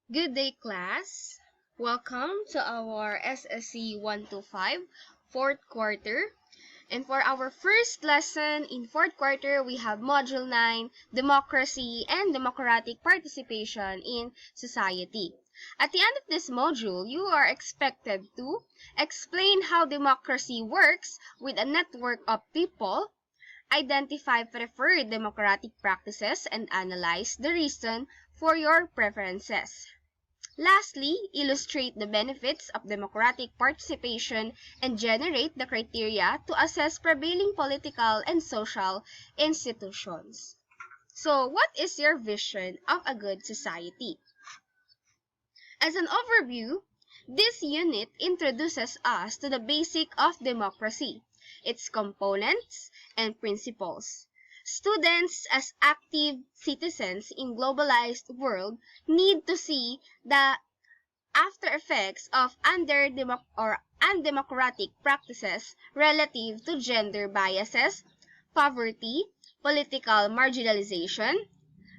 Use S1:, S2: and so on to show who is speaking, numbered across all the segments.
S1: Good day, class. Welcome to our SSC125 fourth quarter. And for our first lesson in fourth quarter, we have Module 9, Democracy and Democratic Participation in Society. At the end of this module, you are expected to explain how democracy works with a network of people, identify preferred democratic practices, and analyze the reason for your preferences. Lastly, illustrate the benefits of democratic participation and generate the criteria to assess prevailing political and social institutions. So, what is your vision of a good society? As an overview, this unit introduces us to the basic of democracy, its components and principles. Students as active citizens in globalized world need to see the after effects of undemocratic practices relative to gender biases, poverty, political marginalization,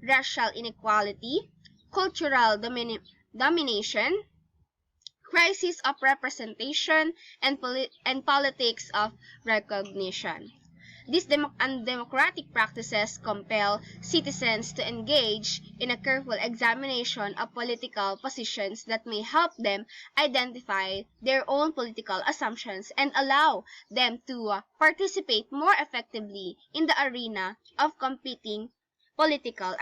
S1: racial inequality, cultural domination, crisis of representation, and politics of recognition. These undemocratic practices compel citizens to engage in a careful examination of political positions that may help them identify their own political assumptions and allow them to participate more effectively in the arena of competing political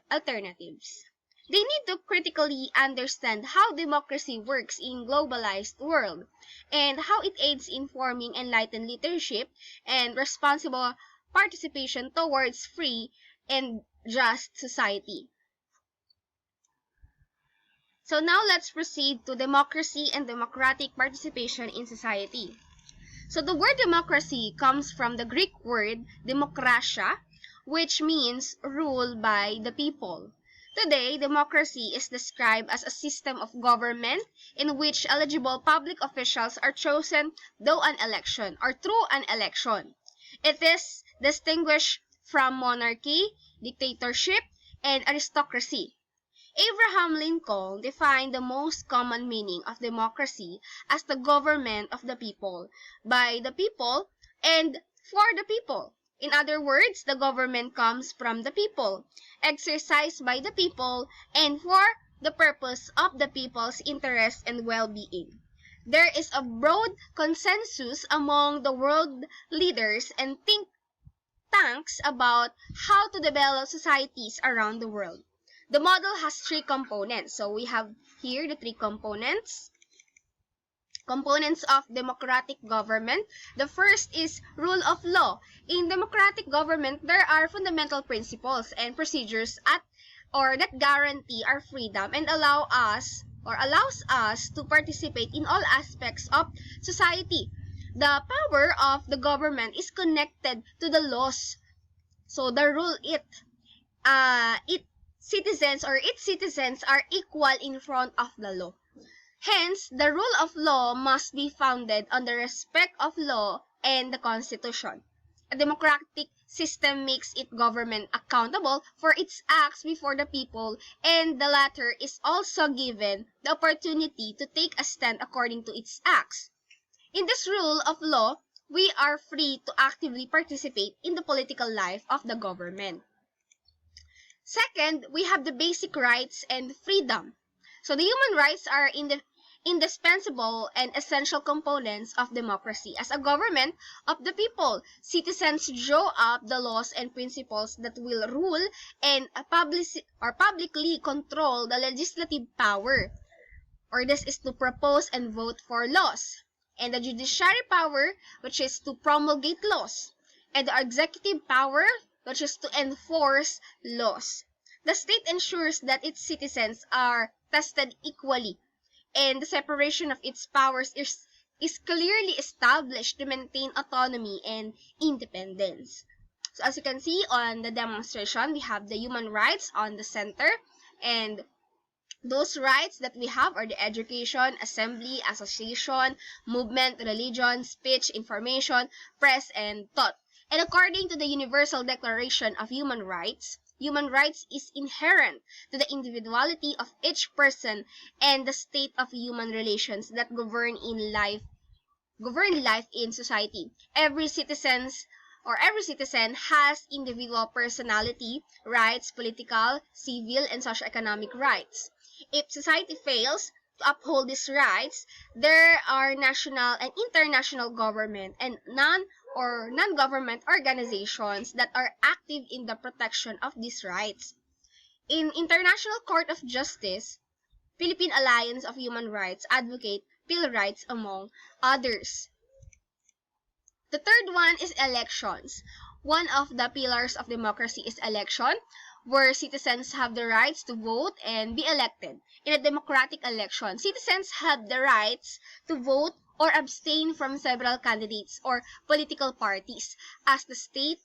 S1: alternatives. They need to critically understand how democracy works in globalized world and how it aids in forming enlightened leadership and responsible participation towards free and just society. So now let's proceed to democracy and democratic participation in society. So the word democracy comes from the Greek word demokratia, which means rule by the people. Today, democracy is described as a system of government in which eligible public officials are chosen through an election. It is distinguished from monarchy, dictatorship, and aristocracy. Abraham Lincoln defined the most common meaning of democracy as the government of the people, by the people, and for the people. In other words, the government comes from the people, exercised by the people, and for the purpose of the people's interest and well-being. There is a broad consensus among the world leaders and think tanks about how to develop societies around the world. The model has three components. So we have here the three components. Components of democratic government. The first is rule of law. In democratic government, there are fundamental principles and procedures that guarantee our freedom and allows us to participate in all aspects of society. The power of the government is connected to the laws. So the rule its citizens are equal in front of the law. Hence, the rule of law must be founded on the respect of law and the Constitution. A democratic system makes its government accountable for its acts before the people, and the latter is also given the opportunity to take a stand according to its acts. In this rule of law, we are free to actively participate in the political life of the government. Second, we have the basic rights and freedom. So the human rights are indispensable and essential components of democracy. As a government of the people, citizens draw up the laws and principles that will rule and publicly control the legislative power. Or this is to propose and vote for laws. And the judiciary power, which is to promulgate laws. And the executive power, which is to enforce laws. The state ensures that its citizens are tested equally, and the separation of its powers is clearly established to maintain autonomy and independence. So as you can see on the demonstration, we have the human rights on the center, and those rights that we have are the education, assembly, association, movement, religion, speech, information, press, and thought. And according to the Universal Declaration of Human Rights, Human rights is inherent to the individuality of each person and the state of human relations that govern life in society. Every citizen has individual personality, rights, political, civil, and socio-economic rights. If society fails to uphold these rights, there are national and international government and non-government organizations that are active in the protection of these rights. In International Court of Justice, Philippine Alliance of Human Rights advocate Bill rights among others. The third one is elections. One of the pillars of democracy is election, where citizens have the rights to vote and be elected. In a democratic election, citizens have the rights to vote or abstain from several candidates or political parties, as the state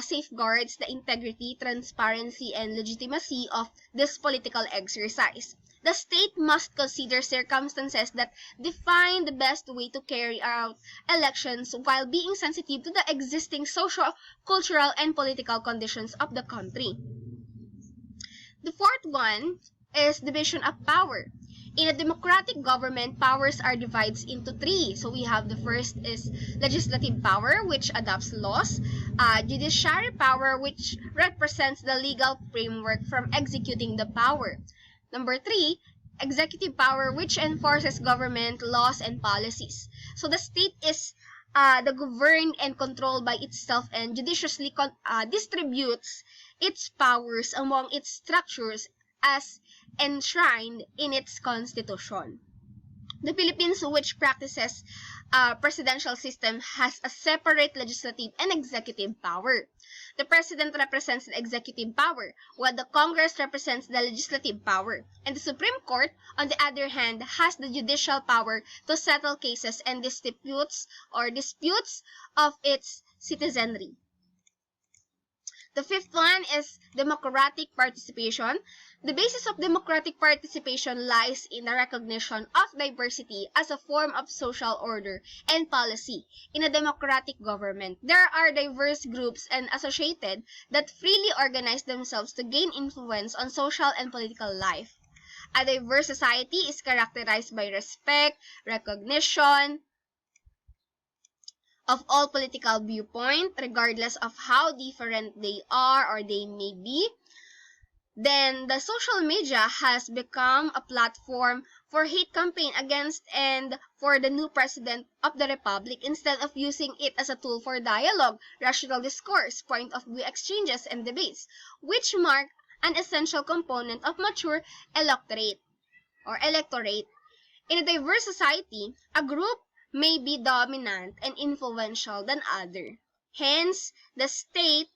S1: safeguards the integrity, transparency, and legitimacy of this political exercise. The state must consider circumstances that define the best way to carry out elections while being sensitive to the existing social, cultural, and political conditions of the country. The fourth one is division of power. In a democratic government, powers are divided into three. So we have the first is legislative power, which adopts laws, judiciary power, which represents the legal framework from executing the power. Number three, executive power, which enforces government laws and policies. So the state is governed and controlled by itself and judiciously distributes its powers among its structures as enshrined in its constitution. The Philippines, which practices a presidential system, has a separate legislative and executive power. The president represents the executive power, while the Congress represents the legislative power. And the Supreme Court, on the other hand, has the judicial power to settle cases and disputes of its citizenry. The fifth one is democratic participation. The basis of democratic participation lies in the recognition of diversity as a form of social order and policy. In a democratic government, there are diverse groups and associated that freely organize themselves to gain influence on social and political life. A diverse society is characterized by respect, recognition of all political viewpoint, regardless of how different they are or they may be. Then the social media has become a platform for hate campaign against and for the new president of the republic instead of using it as a tool for dialogue, rational discourse, point of view exchanges, and debates, which mark an essential component of mature electorate. In a diverse society, a group may be dominant and influential than other. Hence, the state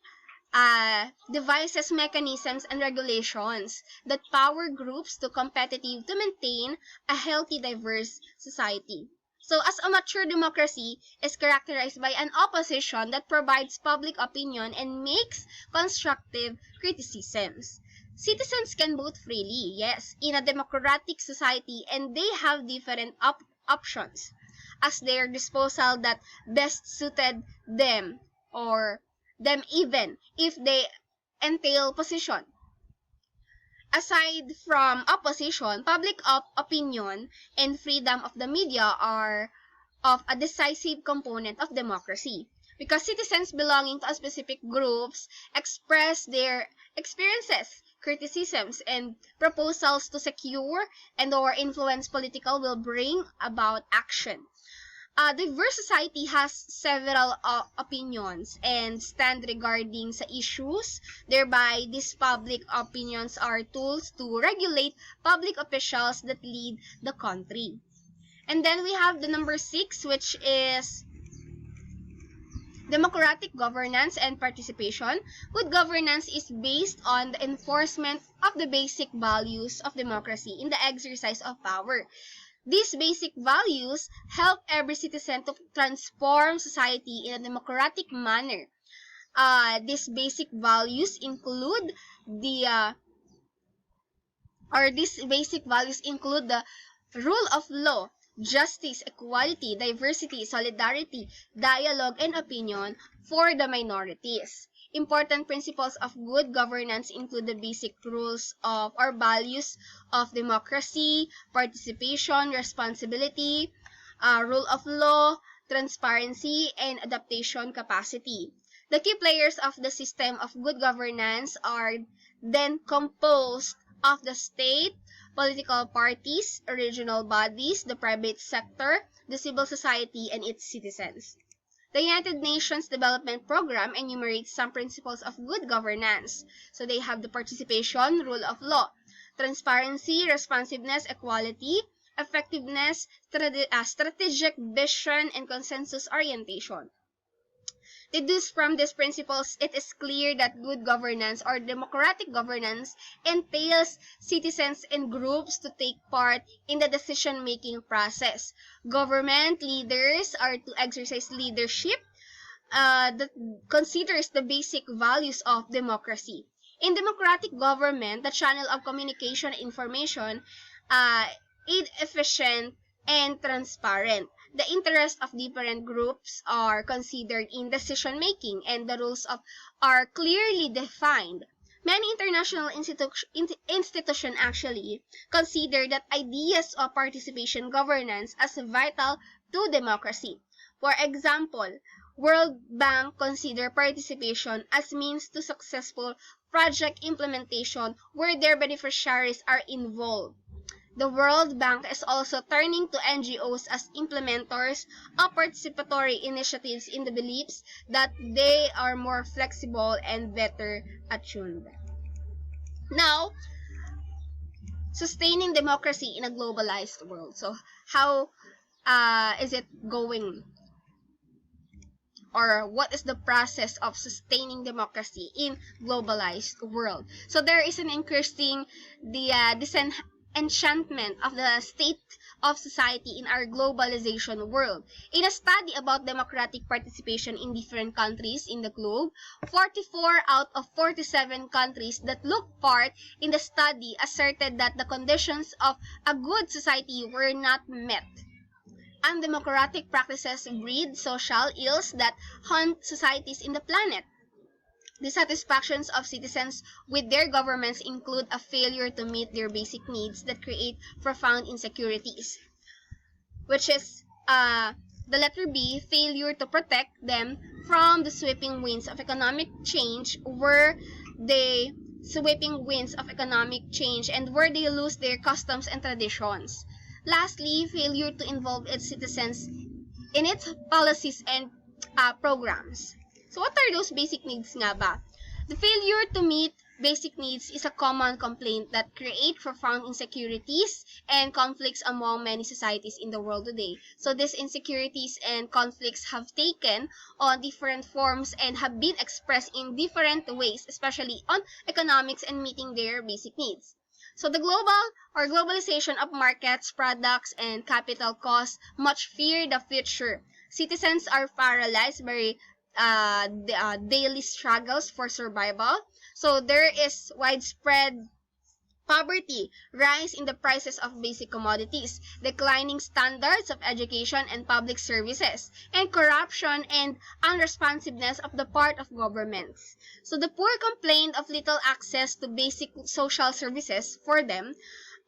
S1: devises mechanisms and regulations that power groups to competitive to maintain a healthy, diverse society. So, as a mature democracy is characterized by an opposition that provides public opinion and makes constructive criticisms. Citizens can vote freely, yes, in a democratic society, and they have different options as their disposal that best suited them or them even if they entail position. Aside from opposition, public opinion and freedom of the media are of a decisive component of democracy because citizens belonging to specific groups express their experiences, criticisms, and proposals to secure and or influence political will bring about action. A diverse society has several opinions and stand regarding sa issues. Thereby, these public opinions are tools to regulate public officials that lead the country. And then we have the number 6, which is democratic governance and participation. Good governance is based on the enforcement of the basic values of democracy in the exercise of power. These basic values help every citizen to transform society in a democratic manner. These basic values include the rule of law, justice, equality, diversity, solidarity, dialogue, and opinion for the minorities. Important principles of good governance include the basic rules of or values of democracy, participation, responsibility, rule of law, transparency, and adaptation capacity. The key players of the system of good governance are then composed of the state, political parties, regional bodies, the private sector, the civil society, and its citizens. The United Nations Development Program enumerates some principles of good governance. So they have the participation, rule of law, transparency, responsiveness, equality, effectiveness, strategic vision, and consensus orientation. Deduced from these principles, it is clear that good governance or democratic governance entails citizens and groups to take part in the decision-making process. Government leaders are to exercise leadership that considers the basic values of democracy. In democratic government, the channel of communication and information is efficient and transparent. The interests of different groups are considered in decision-making and the rules are clearly defined. Many international institutions actually consider that ideas of participation governance as vital to democracy. For example, World Bank consider participation as means to successful project implementation where their beneficiaries are involved. The World Bank is also turning to NGOs as implementers of participatory initiatives in the beliefs that they are more flexible and better attuned. Now, sustaining democracy in a globalized world. So, how is it going? Or what is the process of sustaining democracy in globalized world? So, there is an increasing disenchantment of the state of society in our globalization world. In a study about democratic participation in different countries in the globe, 44 out of 47 countries that took part in the study asserted that the conditions of a good society were not met. Undemocratic practices breed social ills that haunt societies in the planet. Dissatisfactions of citizens with their governments include a failure to meet their basic needs that create profound insecurities, which is the letter B, failure to protect them from the sweeping winds of economic change, where they lose their customs and traditions. Lastly, failure to involve its citizens in its policies and programs. So what are those basic needs nga ba? The failure to meet basic needs is a common complaint that creates profound insecurities and conflicts among many societies in the world today. So these insecurities and conflicts have taken on different forms and have been expressed in different ways, especially on economics and meeting their basic needs. So the globalization of markets, products, and capital cause much fear the future. Citizens are paralyzed by daily struggles for survival. So there is widespread poverty, rise in the prices of basic commodities, declining standards of education and public services, and corruption and unresponsiveness of the part of governments. So the poor complain of little access to basic social services for them,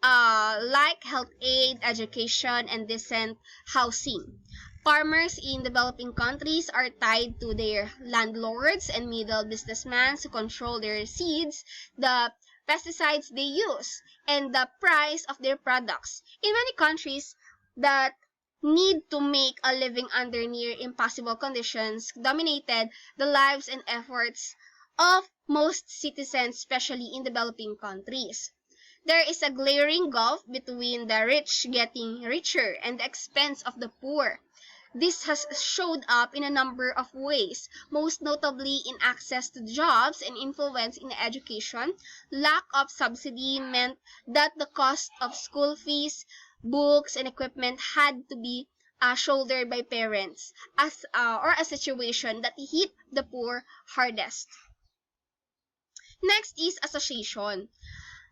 S1: like health aid, education, and decent housing. Farmers in developing countries are tied to their landlords and middle businessmen who control their seeds, the pesticides they use, and the price of their products. In many countries that need to make a living under near impossible conditions dominated the lives and efforts of most citizens, especially in developing countries. There is a glaring gulf between the rich getting richer and the expense of the poor. This has showed up in a number of ways, most notably in access to jobs and influence in education. Lack of subsidy meant that the cost of school fees, books, and equipment had to be shouldered by parents, or a situation that hit the poor hardest. Next is association.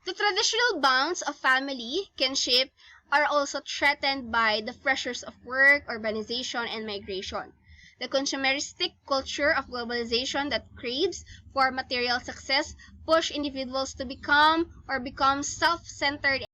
S1: The traditional bonds of family, kinship, are also threatened by the pressures of work, urbanization, and migration. The consumeristic culture of globalization that craves for material success push individuals to become self-centered